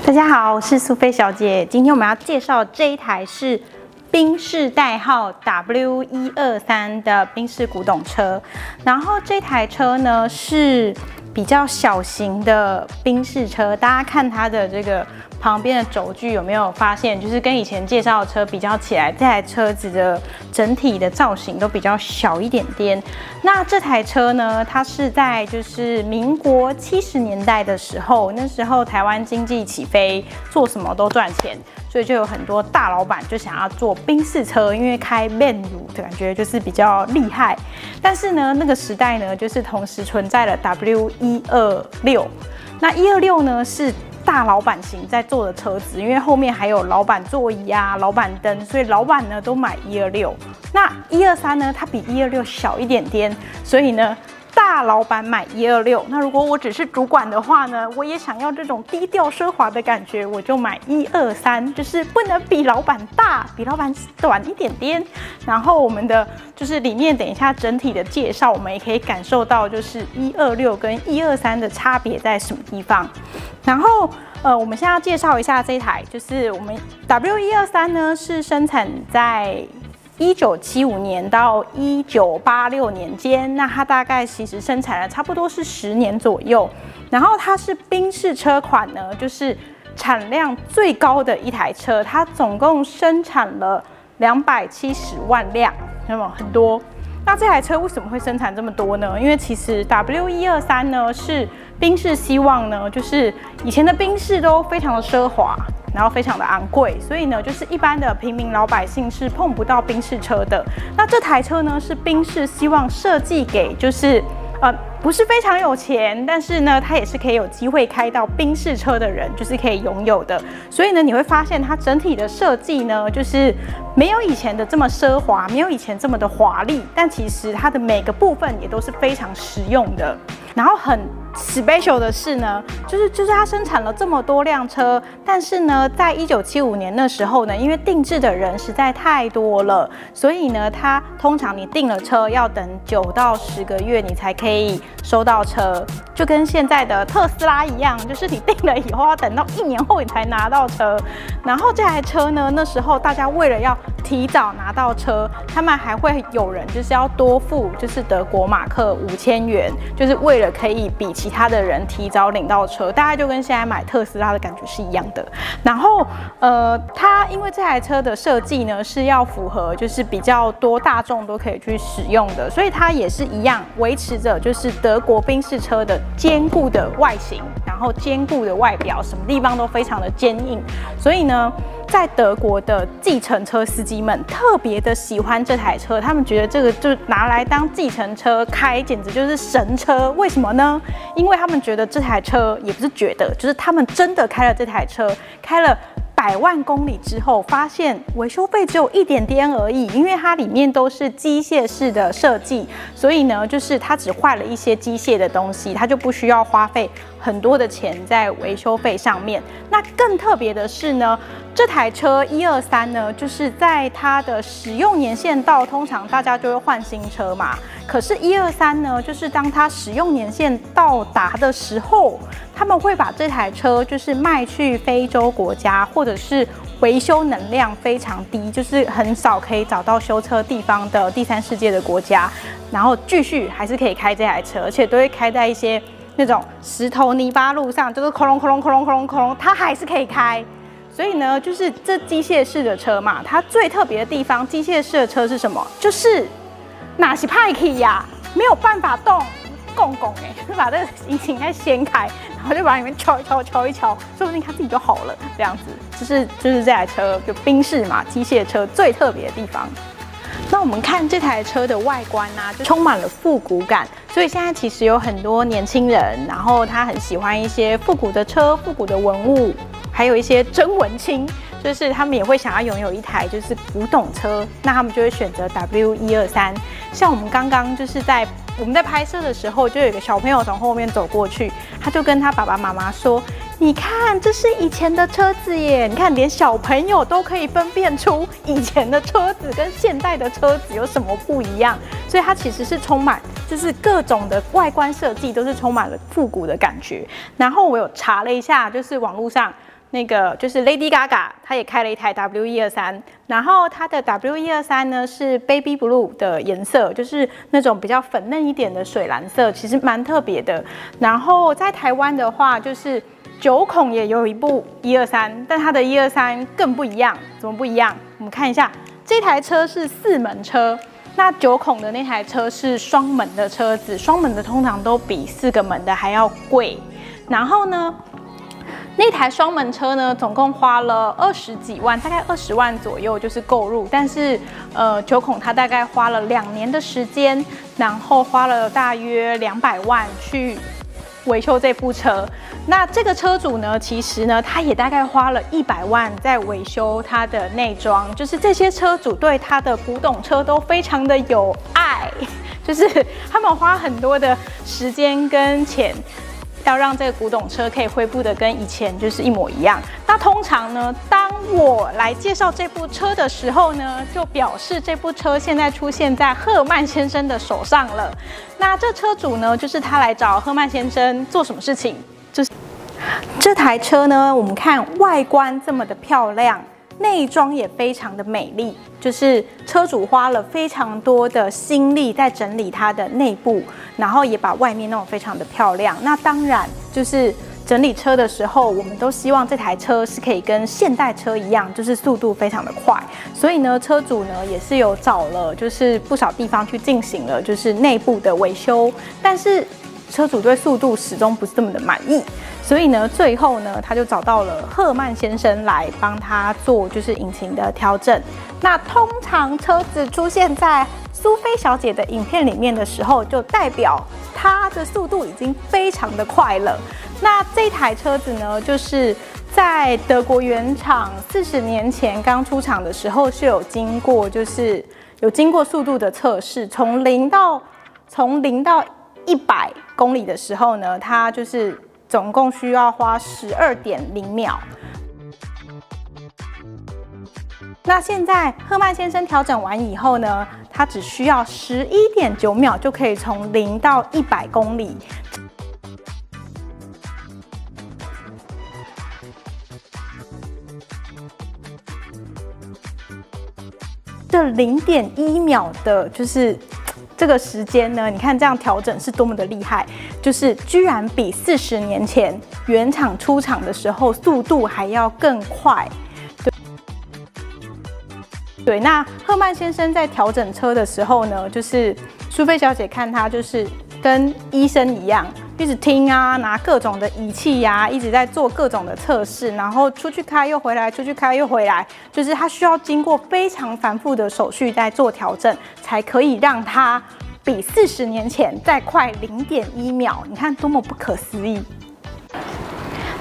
大家好，我是苏菲小姐。今天我们要介绍这一台是宾士代号 W123的宾士古董车。然后这台车呢是比较小型的宾士车，大家看它的这个旁边的轴距有没有发现，就是跟以前介绍的车比较起来，这台车子的整体的造型都比较小一点点。那这台车呢，它是在就是民国70年代的时候，那时候台湾经济起飞，做什么都赚钱，所以就有很多大老板就想要做宾士车，因为开 Van 的感觉就是比较厉害。但是呢，那个时代呢，就是同时存在了 W126，那126呢是大老板型在做的车子，因为后面还有老板座椅啊、老板灯，所以老板呢都买126。那123呢，它比126小一点点，所以呢，大老板买126。那如果我只是主管的话呢，我也想要这种低调奢华的感觉，我就买123，就是不能比老板大，比老板短一点点。然后我们的就是里面等一下整体的介绍，我们也可以感受到就是126跟123的差别在什么地方。然后我们现在要介绍一下这一台，就是我们 W123呢是生产在1975年到1986年间，那它大概其实生产了差不多是10年左右。然后它是宾士车款呢，就是产量最高的一台车，它总共生产了270万辆，那么很多。那这台车为什么会生产这么多呢？因为其实 W123呢是宾士希望呢，就是以前的宾士都非常的奢华，然后非常的昂贵，所以呢，就是一般的平民老百姓是碰不到宾士车的。那这台车呢，是宾士希望设计给就是不是非常有钱，但是呢，他也是可以有机会开到宾士车的人，就是可以拥有的。所以呢，你会发现它整体的设计呢，就是没有以前的这么奢华，没有以前这么的华丽，但其实它的每个部分也都是非常实用的。然后很 special 的是呢，就是它生产了这么多辆车，但是呢，在1975年那时候呢，因为定制的人实在太多了，所以呢，它通常你订了车要等9到10个月你才可以收到车，就跟现在的特斯拉一样，就是你订了以后要等到1年后你才拿到车。然后这台车呢，那时候大家为了要提早拿到车，他们还会有人就是要多付就是德国马克5000元，就是为了可以比其他的人提早领到车，大概就跟现在买特斯拉的感觉是一样的。然后它因为这台车的设计呢是要符合就是比较多大众都可以去使用的，所以它也是一样维持着就是德国宾士车的坚固的外形，然后坚固的外表，什么地方都非常的坚硬。所以呢，在德国的计程车司机们特别的喜欢这台车，他们觉得这个就拿来当计程车开，简直就是神车。为什么呢？因为他们觉得这台车也不是觉得，就是他们真的开了这台车，开了100万公里之后，发现维修费只有一点点而已，因为它里面都是机械式的设计，所以呢，就是它只坏了一些机械的东西，它就不需要花费很多的钱在维修费上面。那更特别的是呢，这台车123呢，就是在它的使用年限到，通常大家就会换新车嘛。可是123呢，就是当它使用年限到达的时候，他们会把这台车就是卖去非洲国家，或者是维修能量非常低，就是很少可以找到修车地方的第三世界的国家，然后继续还是可以开这台车，而且都会开在一些那种石头泥巴路上，就是哐隆哐隆哐隆哐隆哐隆，它还是可以开。所以呢，就是这机械式的车嘛，它最特别的地方，机械式的车是什么？就是哪是派气呀，没有办法动，拱就把这个引擎再掀开，然后就把里面敲一敲，说不定它自己就好了。这样子，就是这台车就宾士嘛，机械车最特别的地方。那我们看这台车的外观啊，就充满了复古感，所以现在其实有很多年轻人，然后他很喜欢一些复古的车、复古的文物，还有一些真文青，就是他们也会想要拥有一台就是古董车，那他们就会选择 W123。像我们刚刚就是我们在拍摄的时候，就有一个小朋友从后面走过去，他就跟他爸爸妈妈说：“你看，这是以前的车子耶！你看，连小朋友都可以分辨出以前的车子跟现代的车子有什么不一样。”所以它其实是充满，就是各种的外观设计都是充满了复古的感觉。然后我有查了一下，就是网络上那个就是 Lady Gaga， 她也开了一台 W123，然后它的 W123呢是 Baby Blue 的颜色，就是那种比较粉嫩一点的水蓝色，其实蛮特别的。然后在台湾的话，就是9孔也有一部123，但它的123更不一样，怎么不一样？我们看一下，这台车是4门车。那9孔的那台车是双门的车子，双门的通常都比4个门的还要贵。然后呢，那台双门车呢，总共花了20几万，大概20万左右就是购入。但是9孔它大概花了2年的时间，然后花了大约200万去维修这部车。那这个车主呢，其实呢，他也大概花了100万在维修它的内装。就是这些车主对他的古董车都非常的有爱，就是他们花很多的时间跟钱，要让这个古董车可以恢复的跟以前就是一模一样。那通常呢，当我来介绍这部车的时候呢，就表示这部车现在出现在赫曼先生的手上了。那这车主呢，就是他来找赫曼先生做什么事情？就是这台车呢，我们看外观这么的漂亮，内装也非常的美丽，就是车主花了非常多的心力在整理它的内部，然后也把外面弄得非常的漂亮。那当然就是整理车的时候，我们都希望这台车是可以跟现代车一样，就是速度非常的快。所以呢，车主呢也是有找了就是不少地方去进行了就是内部的维修，但是车主对速度始终不是这么的满意。所以呢，最后呢，他就找到了赫曼先生来帮他做就是引擎的调整。那通常车子出现在苏菲小姐的影片里面的时候，就代表它的速度已经非常的快了。那这台车子呢，就是在德国原厂40年前刚出厂的时候是有经过速度的测试，从0到100公里的时候呢，它就是总共需要花12.0秒。那现在赫曼先生调整完以后呢，他只需要11.9秒就可以从0到100公里。这0.1秒的就是这个时间呢，你看这样调整是多么的厉害，就是居然比40年前原厂出厂的时候速度还要更快。对，那赫曼先生在调整车的时候呢，就是苏菲小姐看他就是跟医生一样，一直听啊，拿各种的仪器啊，一直在做各种的测试，然后出去开又回来，出去开又回来，就是他需要经过非常繁复的手续在做调整，才可以让它比40年前再快0.1秒。你看多么不可思议！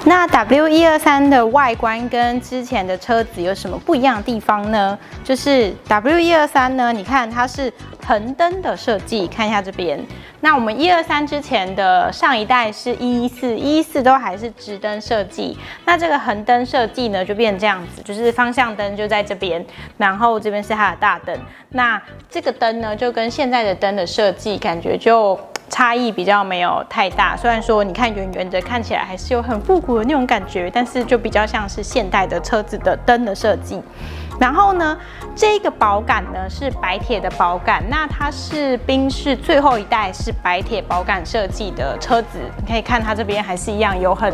那 W123 的外观跟之前的车子有什么不一样的地方呢？就是 W123 呢，你看它是横灯的设计，看一下这边。那我们123之前的上一代是114都还是直灯设计，那这个横灯设计呢就变成这样子，就是方向灯就在这边，然后这边是它的大灯。那这个灯呢就跟现在的灯的设计感觉就差异比较没有太大，虽然说你看圆圆的，看起来还是有很复古的那种感觉，但是就比较像是现代的车子的灯的设计。然后呢，这个保杆呢是白铁的保杆，那它是宾士最后一代是白铁保杆设计的车子，你可以看它这边还是一样有很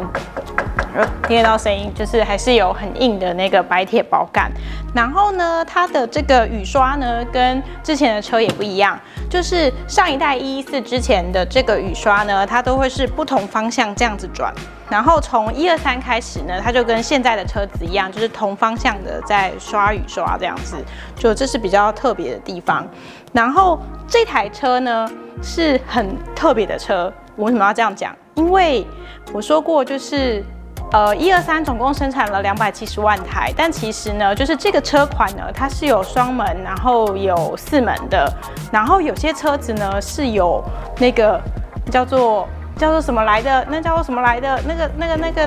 听得到声音，就是还是有很硬的那个白铁保杆。然后呢，它的这个雨刷呢跟之前的车也不一样，就是上一代114之前的这个雨刷呢，它都会是不同方向这样子转。然后从123开始呢，它就跟现在的车子一样，就是同方向的在刷雨刷这样子，就这是比较特别的地方。然后这台车呢是很特别的车，我为什么要这样讲？因为我说过，就是123总共生产了270万台，但其实呢，就是这个车款呢，它是有双门，然后有4门的，然后有些车子呢是有那个叫做叫做什么来的？那叫做什么来的？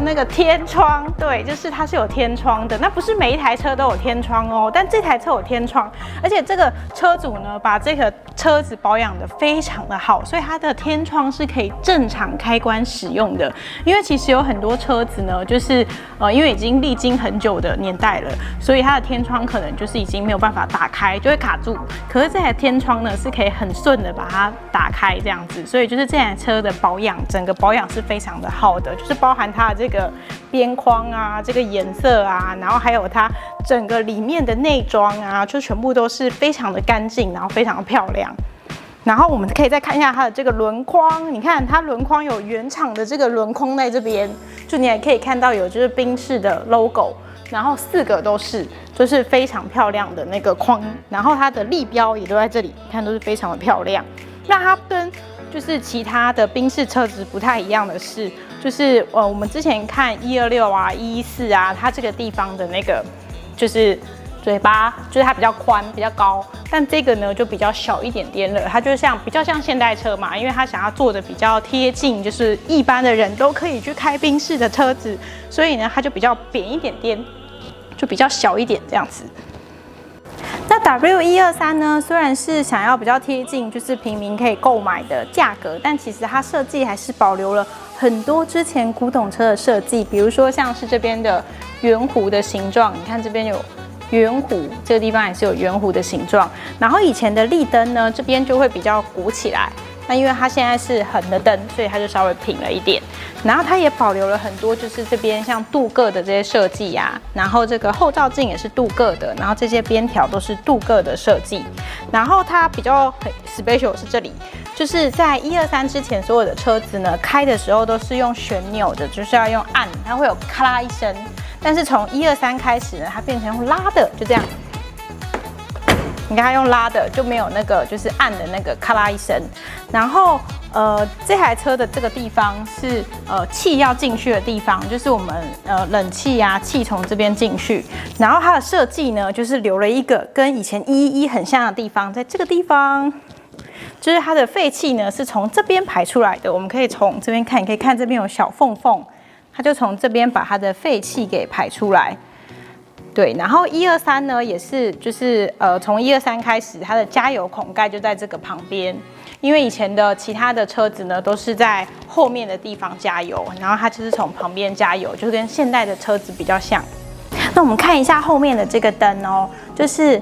那个天窗，对，就是它是有天窗的。那不是每一台车都有天窗哦，但这台车有天窗，而且这个车主呢，把这个车子保养得非常的好，所以它的天窗是可以正常开关使用的。因为其实有很多车子呢，就是因为已经历经很久的年代了，所以它的天窗可能就是已经没有办法打开，就会卡住。可是这台天窗呢，是可以很顺的把它打开这样子，所以就是这台车的保养。整个保养是非常的好的，就是包含它的这个边框啊、这个颜色啊，然后还有它整个里面的内装啊，就全部都是非常的干净，然后非常的漂亮。然后我们可以再看一下它的这个轮框，你看它轮框有原厂的这个轮框在这边，就你也可以看到有就是宾士的 logo， 然后4个都是就是非常漂亮的那个框，然后它的立标也都在这里，你看都是非常的漂亮。那它跟就是其他的宾士车子不太一样的是，就是我们之前看126啊、114啊，它这个地方的那个就是嘴巴，就是它比较宽、比较高，但这个呢就比较小一点点了。它就比较像现代车嘛，因为它想要做的比较贴近，就是一般的人都可以去开宾士的车子，所以呢它就比较扁一点点，就比较小一点这样子。那 W123 呢，虽然是想要比较贴近就是平民可以购买的价格，但其实它设计还是保留了很多之前古董车的设计，比如说像是这边的圆弧的形状，你看这边有圆弧，这个地方也是有圆弧的形状。然后以前的立灯呢，这边就会比较鼓起来。那因为它现在是横的灯，所以它就稍微平了一点。然后它也保留了很多，就是这边像镀铬的这些设计呀，然后这个后照镜也是镀铬的，然后这些边条都是镀铬的设计。然后它比较special 是这里，就是在123之前，所有的车子呢开的时候都是用旋钮的，就是要用按，它会有咔啦一声。但是从123开始呢，它变成用拉的，就这样。你看它用拉的，就没有那个就是按的那个咔啦一声。然后这台车的这个地方是气要进去的地方，就是我们冷气啊，气从这边进去。然后它的设计呢，就是留了一个跟以前111很像的地方，在这个地方。就是它的废气呢是从这边排出来的，我们可以从这边看，你可以看这边有小缝缝，它就从这边把它的废气给排出来。对，然后123呢也是，就是从123开始，它的加油孔盖就在这个旁边，因为以前的其他的车子呢都是在后面的地方加油，然后它就是从旁边加油，就跟现代的车子比较像。那我们看一下后面的这个灯哦，就是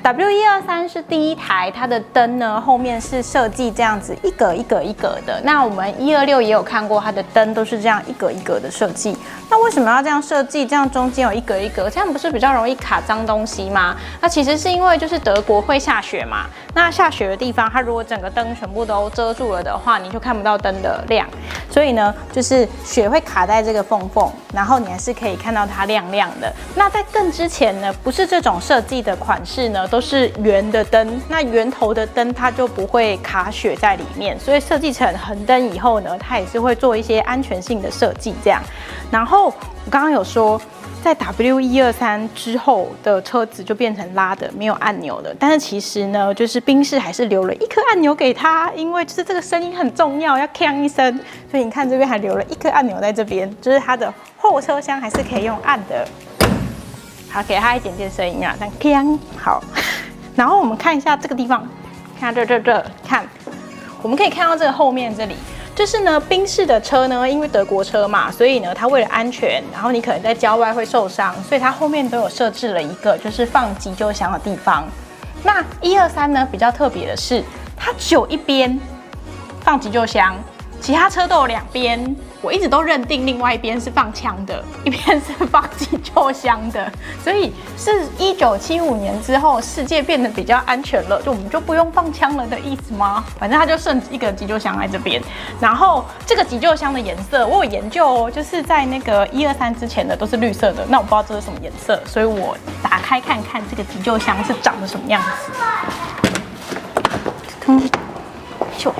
W123是第一台，它的灯呢后面是设计这样子一格一格一格的。那我们126也有看过，它的灯都是这样一格一格的设计。那为什么要这样设计？这样中间有一格一格，这样不是比较容易卡脏东西吗？那其实是因为就是德国会下雪嘛。那下雪的地方，它如果整个灯全部都遮住了的话，你就看不到灯的亮。所以呢，就是雪会卡在这个缝缝，然后你还是可以看到它亮亮的。那在更之前呢，不是这种设计的款式呢，都是圆的灯。那圆头的灯它就不会卡雪在里面，所以设计成横灯以后呢，它也是会做一些安全性的设计这样。然后我刚刚有说，在 W123之后的车子就变成拉的，没有按钮的。但是其实呢，就是宾士还是留了一颗按钮给他，因为就是这个声音很重要，要锵一声。所以你看这边还留了一颗按钮在这边，就是它的后车厢还是可以用按的。好，给它一点点声音啊，但锵好。然后我们看一下这个地方，看这，看，我们可以看到这个后面这里。就是呢，宾士的车呢，因为德国车嘛，所以呢，它为了安全，然后你可能在郊外会受伤，所以它后面都有设置了一个就是放急救箱的地方。那123呢比较特别的是，它只有一边放急救箱，其他车都有2边。我一直都认定另外一边是放枪的，一边是放急救箱的，所以是1975年之后，世界变得比较安全了，就我们就不用放枪了的意思吗？反正它就剩一个急救箱在这边，然后这个急救箱的颜色我有研究哦，就是在那个123之前的都是绿色的，那我不知道这是什么颜色，所以我打开看看这个急救箱是长得什么样子。就。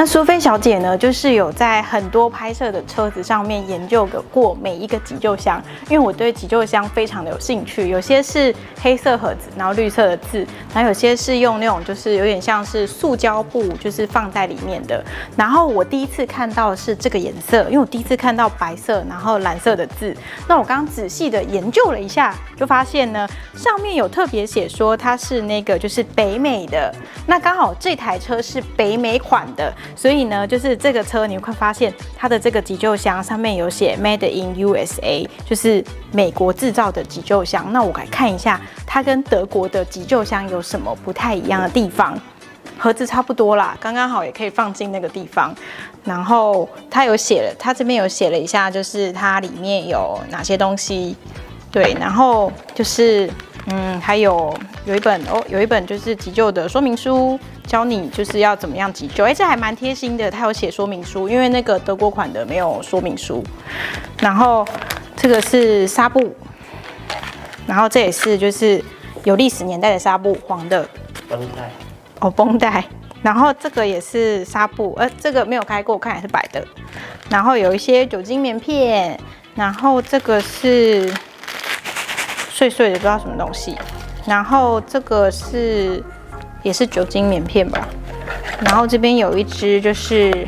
那苏菲小姐呢，就是有在很多拍摄的车子上面研究过每一个急救箱，因为我对急救箱非常的有兴趣。有些是黑色盒子，然后绿色的字，然后有些是用那种就是有点像是塑胶布，就是放在里面的。然后我第一次看到的是这个颜色，因为我第一次看到白色然后蓝色的字。那我刚刚仔细的研究了一下，就发现呢，上面有特别写说它是那个就是北美的。那刚好这台车是北美款的。所以呢，就是这个车你会发现它的这个急救箱上面有写 Made in USA， 就是美国制造的急救箱。那我来看一下它跟德国的急救箱有什么不太一样的地方。盒子差不多啦，刚刚好也可以放进那个地方。然后它这边有写了一下，就是它里面有哪些东西。对，然后就是还有一本就是急救的说明书，教你就是要怎么样急救。这还蛮贴心的，它有写说明书，因为那个德国款的没有说明书。然后这个是纱布，然后这也是就是有历史年代的纱布，黄的绷带。绷带。然后这个也是纱布，这个没有开过，我看也是白的。然后有一些酒精棉片，然后这个是碎碎的，不知道什么东西。然后这个也是酒精棉片吧。然后这边有一支就是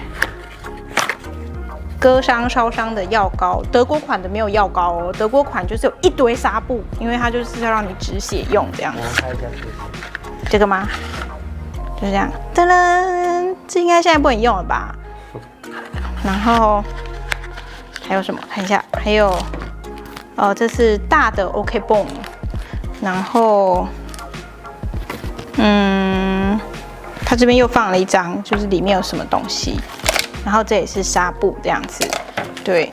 割伤烧伤的药膏，德国款的没有药膏哦，德国款就是有一堆纱布，因为它就是要让你止血用这样子。这个吗？就是这样，噔噔，这应该现在不能用了吧？然后还有什么？看一下，还有这是大的 OK 泵，然后它这边又放了一张，就是里面有什么东西，然后这也是纱布这样子。对，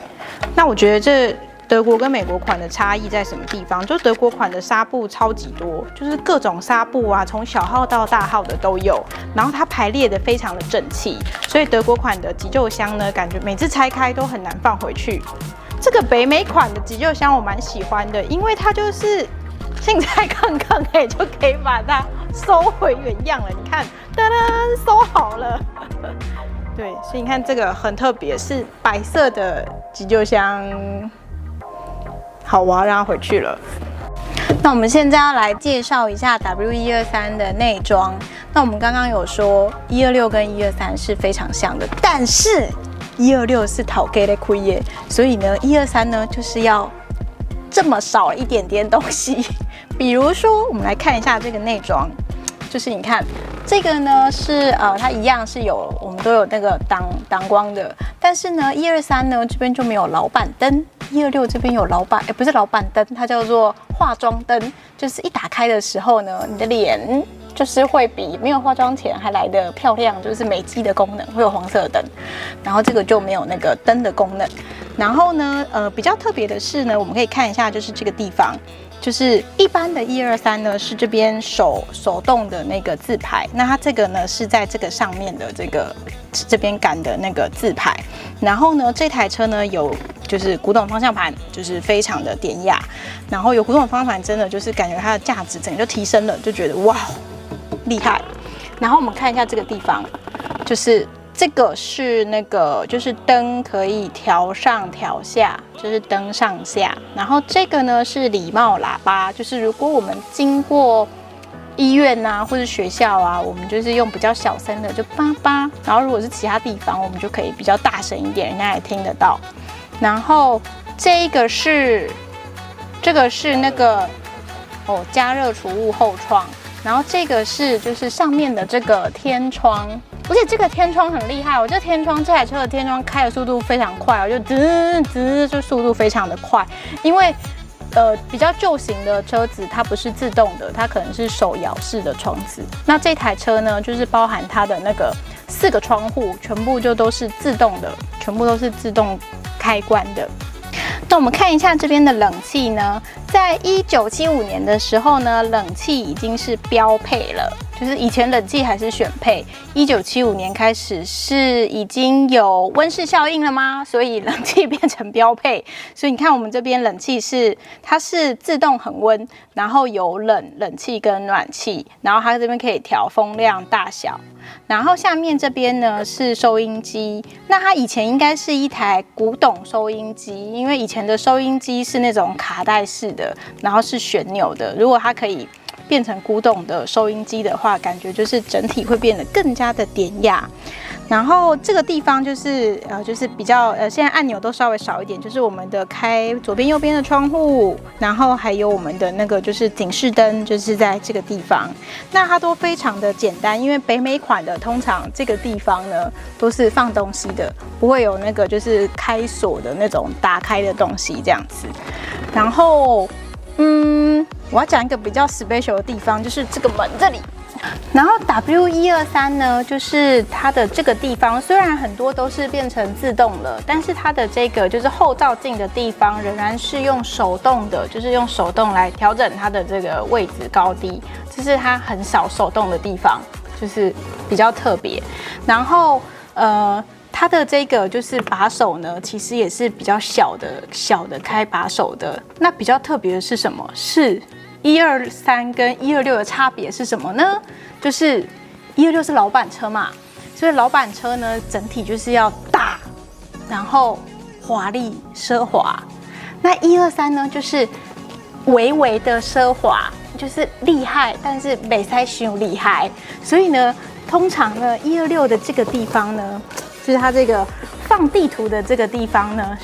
那我觉得这德国跟美国款的差异在什么地方？就德国款的纱布超级多，就是各种纱布啊，从小号到大号的都有，然后它排列的非常的整齐，所以德国款的急救箱呢，感觉每次拆开都很难放回去。这个北美款的急救箱我蛮喜欢的，因为它就是现在看看就可以把它收回原样了。你看，噔噔，收好了。对，所以你看这个很特别，是白色的急救箱。好，我要让它回去了。那我们现在要来介绍一下 W123的内装。那我们刚刚有说126跟123是非常像的，但是126是讨给的亏耶，所以呢123呢就是要这么少一点点东西。比如说，我们来看一下这个内装，就是你看这个呢是它一样是我们都有那个挡光的，但是呢123呢这边就没有老板灯。126这边有不是老板灯，它叫做化妆灯，就是一打开的时候呢，你的脸就是会比没有化妆前还来得漂亮，就是美肌的功能，会有黄色的灯。然后这个就没有那个灯的功能。然后呢，比较特别的是呢，我们可以看一下，就是这个地方。就是一般的123呢是这边手动的那个自排，那它这个呢是在这个上面的这边杆的那个自排。然后呢，这台车呢有就是古董方向盘，就是非常的典雅。然后有古董方向盘，真的就是感觉它的价值整个就提升了，就觉得哇厉害。然后我们看一下这个地方，就是这个是那个就是灯可以调上调下，就是灯上下。然后这个呢是礼貌喇叭，就是如果我们经过医院啊或者学校啊，我们就是用比较小声的就叭叭。然后如果是其他地方，我们就可以比较大声一点，人家也听得到。然后这个是那个加热储物后窗。然后这个是就是上面的这个天窗，而且这个天窗很厉害，这台车的天窗开的速度非常快，就就速度非常的快，因为比较旧型的车子它不是自动的，它可能是手摇式的窗子。那这台车呢，就是包含它的那个4个窗户，全部就都是自动的，全部都是自动开关的。那我们看一下这边的冷气呢，在1975年的时候呢，冷气已经是标配了，就是以前冷气还是选配，1975年开始是已经有温室效应了吗？所以冷气变成标配。所以你看我们这边冷气它是自动恒温，然后有冷气跟暖气，然后它这边可以调风量大小。然后下面这边呢是收音机，那它以前应该是一台古董收音机，因为以前的收音机是那种卡带式的，然后是旋钮的。如果它可以变成古董的收音机的话，感觉就是整体会变得更加的典雅。然后这个地方就是比较现在按钮都稍微少一点，就是我们的开左边右边的窗户，然后还有我们的那个就是警示灯，就是在这个地方。那它都非常的简单，因为北美款的通常这个地方呢都是放东西的，不会有那个就是开锁的那种打开的东西这样子。然后我要讲一个比较 special 的地方，就是这个门这里。然后 W123呢，就是它的这个地方，虽然很多都是变成自动了，但是它的这个就是后照镜的地方，仍然是用手动的，就是用手动来调整它的这个位置高低，这是它很少手动的地方，就是比较特别。然后它的这个就是把手呢，其实也是比较小的开把手的。那比较特别的是什么？是123跟126的差别是什么呢？就是126是老板车嘛，所以老板车呢整体就是要大，然后华丽奢华。那123呢就是微微的奢华，就是厉害，但是没太凶厉害。所以呢，通常呢126的这个地方呢，就是它这个放地图的这个地方呢，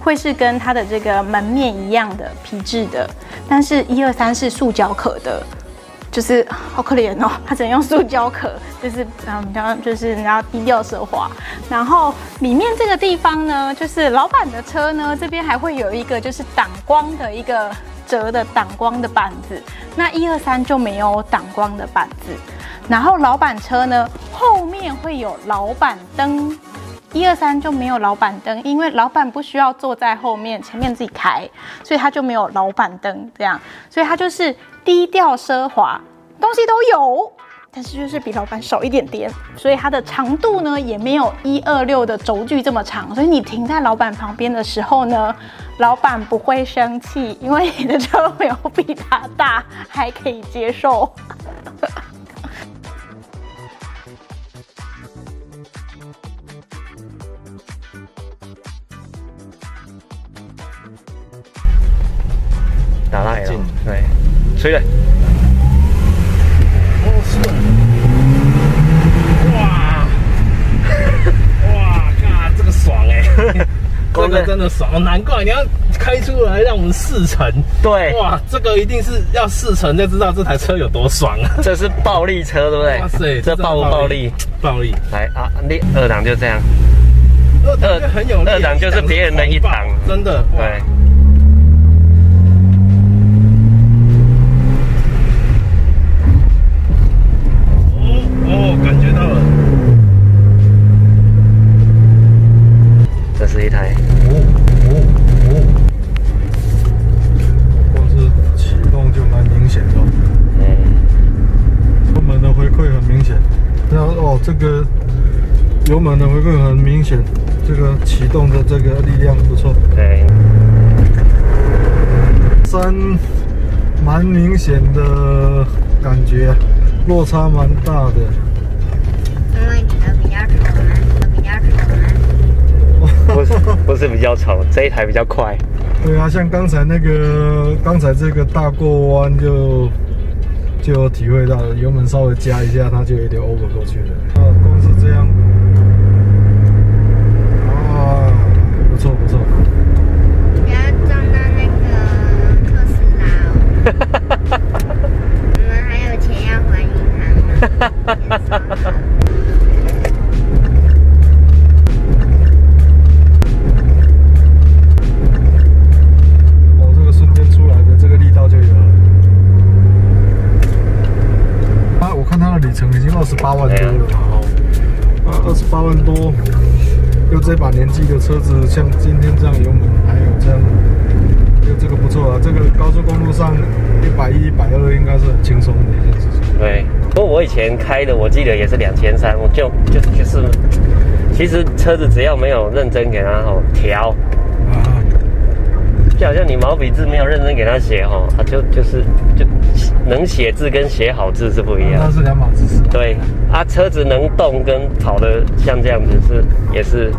会是跟它的这个门面一样的皮质的，但是123是塑胶壳的，就是好可怜哦，它只能用塑胶壳，就是就是人家低调奢华。然后里面这个地方呢，就是老板的车呢，这边还会有一个就是挡光的一个折的挡光的板子，那123就没有挡光的板子。然后老板车呢，后面会有老板灯。123就没有老板灯，因为老板不需要坐在后面，前面自己开，所以它就没有老板灯这样，所以它就是低调奢华，东西都有，但是就是比老板少一点点，所以它的长度呢也没有126的轴距这么长，所以你停在老板旁边的时候呢，老板不会生气，因为你的车没有比他大，还可以接受。打到 L， 对，吹了。哦，是。哇，看这个爽哎，这个真的爽，难怪你要开出来让我们试乘。对，哇，这个一定是要试乘就知道这台车有多爽啊！这是暴力车，对不对？哇塞，这暴不暴力？暴力。来啊，二档就这样。二很有力，二档就是别人的一档，真的。对。感觉到了，这是一台光是启动就蛮明显的，油门的回馈很明显，然后这个油门的回馈很明显，这个启动的这个力量不错，对，蛮明显的感觉，落差蛮大的。因为你的比较丑，不是比较丑，这一台比较快。对啊，像刚才这个大过弯就有体会到了，油门稍微加一下，它就有点 over 过去了。光是这样，不错。不要撞到那个特斯拉哦。我们还有钱要还银行呢。这个瞬间出来的这个力道就有了。我看它的里程已经28万多了，28万多，又这把年纪的车子，像今天这样油门，还有这样，这个不错啊。这个高速公路上110、120应该是很轻松的一件事情。对。不过我以前开的，我记得也是2300，我就是，其实车子只要没有认真给它调，就好像你毛笔字没有认真给它写它就能写字跟写好字是不一样，那是两码子事。对啊，车子能动跟跑的像这样子也是